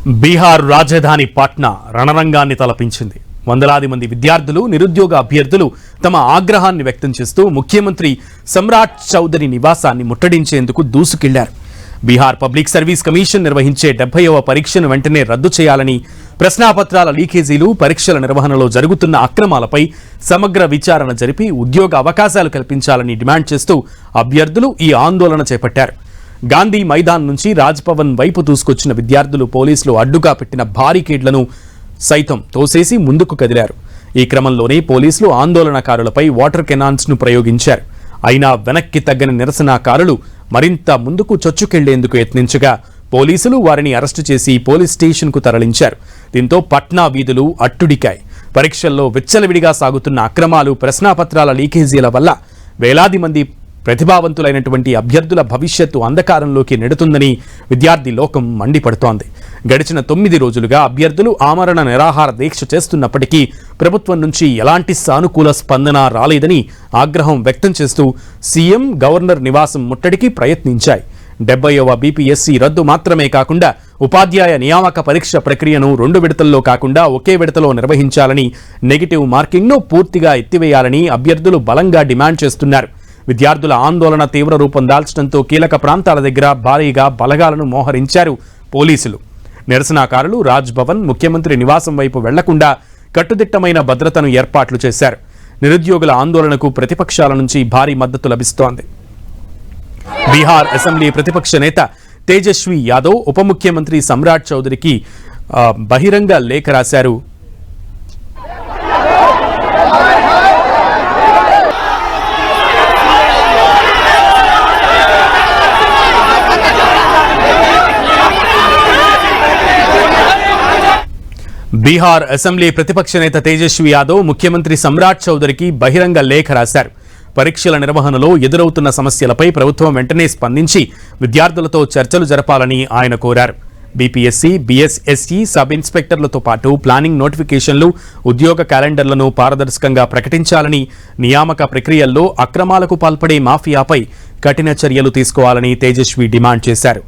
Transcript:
బీహార్ రాజధాని పాట్నా రణరంగాన్ని తలపించింది. వందలాది మంది విద్యార్థులు, నిరుద్యోగ అభ్యర్థులు తమ ఆగ్రహాన్ని వ్యక్తం చేస్తూ ముఖ్యమంత్రి సమ్రాట్ చౌదరి నివాసాన్ని ముట్టడించేందుకు దూసుకెళ్లారు. బీహార్ పబ్లిక్ సర్వీస్ కమిషన్ నిర్వహించే 70వ పరీక్షను వెంటనే రద్దు చేయాలని, ప్రశ్నాపత్రాల లీకేజీలు, పరీక్షల నిర్వహణలో జరుగుతున్న అక్రమాలపై సమగ్ర విచారణ జరిపి ఉద్యోగ అవకాశాలు కల్పించాలని డిమాండ్ చేస్తూ అభ్యర్థులు ఈ ఆందోళన చేపట్టారు. గాంధీ మైదాన్ నుంచి రాజ్భవన్ వైపు దూసుకొచ్చిన విద్యార్థులు పోలీసులు అడ్డుగా పెట్టిన బారికేడ్లను సైతం తోసేసి ముందుకు కదిలారు. ఈ క్రమంలోనే పోలీసులు ఆందోళనకారులపై వాటర్ కెనాన్స్ ను ప్రయోగించారు. అయినా వెనక్కి తగ్గని నిరసనకారులు మరింత ముందుకు చొచ్చుకెళ్లేందుకు యత్నించగా పోలీసులు వారిని అరెస్టు చేసి పోలీస్ స్టేషన్ కు తరలించారు. దీంతో పట్నా వీధులు అట్టుడికాయి. పరీక్షల్లో విచ్చలవిడిగా సాగుతున్న అక్రమాలు, ప్రశ్నాపత్రాల లీకేజీల వల్ల వేలాది మంది ప్రతిభావంతులైనటువంటి అభ్యర్థుల భవిష్యత్తు అంధకారంలోకి నెడుతుందని విద్యార్థి లోకం మండిపడుతోంది. గడిచిన 9 రోజులుగా అభ్యర్థులు ఆమరణ నిరాహార దీక్ష చేస్తున్నప్పటికీ ప్రభుత్వం నుంచి ఎలాంటి సానుకూల స్పందన రాలేదని ఆగ్రహం వ్యక్తం చేస్తూ సీఎం, గవర్నర్ నివాసం ముట్టడికి ప్రయత్నించాయి. 70వ బీపీఎస్సీ రద్దు మాత్రమే కాకుండా ఉపాధ్యాయ నియామక పరీక్ష ప్రక్రియను 2 విడతల్లో కాకుండా ఒకే విడతలో నిర్వహించాలని, నెగిటివ్ మార్కింగ్ను పూర్తిగా ఎత్తివేయాలని అభ్యర్థులు బలంగా డిమాండ్ చేస్తున్నారు. విద్యార్థుల ఆందోళన తీవ్ర రూపం దాల్చడంతో కీలక ప్రాంతాల దగ్గర భారీగా బలగాలను మోహరించారు పోలీసులు. నిరసనకారులు రాజ్భవన్, ముఖ్యమంత్రి నివాసం వైపు వెళ్లకుండా కట్టుదిట్టమైన భద్రతను ఏర్పాట్లు చేశారు. నిరుద్యోగుల ఆందోళనకు ప్రతిపక్షాల నుంచి భారీ మద్దతు లభిస్తోంది. బీహార్ అసెంబ్లీ ప్రతిపక్ష నేత తేజస్వి యాదవ్ ఉప ముఖ్యమంత్రి సమ్రాట్ చౌదరికి బహిరంగ లేఖ రాశారు. బీహార్ అసెంబ్లీ ప్రతిపక్ష నేత తేజస్వి యాదవ్ ముఖ్యమంత్రి సమ్రాట్ చౌదరికి బహిరంగ లేఖ రాశారు. పరీక్షల నిర్వహణలో ఎదురవుతున్న సమస్యలపై ప్రభుత్వం వెంటనే స్పందించి విద్యార్థులతో చర్చలు జరపాలని ఆయన కోరారు. బీపీఎస్సీ, బీఎస్ఎస్సీ సబ్ ఇన్స్పెక్టర్లతో పాటు ప్లానింగ్ నోటిఫికేషన్లు, ఉద్యోగ క్యాలెండర్లను పారదర్శకంగా ప్రకటించాలని, నియామక ప్రక్రియల్లో అక్రమాలకు పాల్పడే మాఫియాపై కఠిన చర్యలు తీసుకోవాలని తేజస్వి డిమాండ్ చేశారు.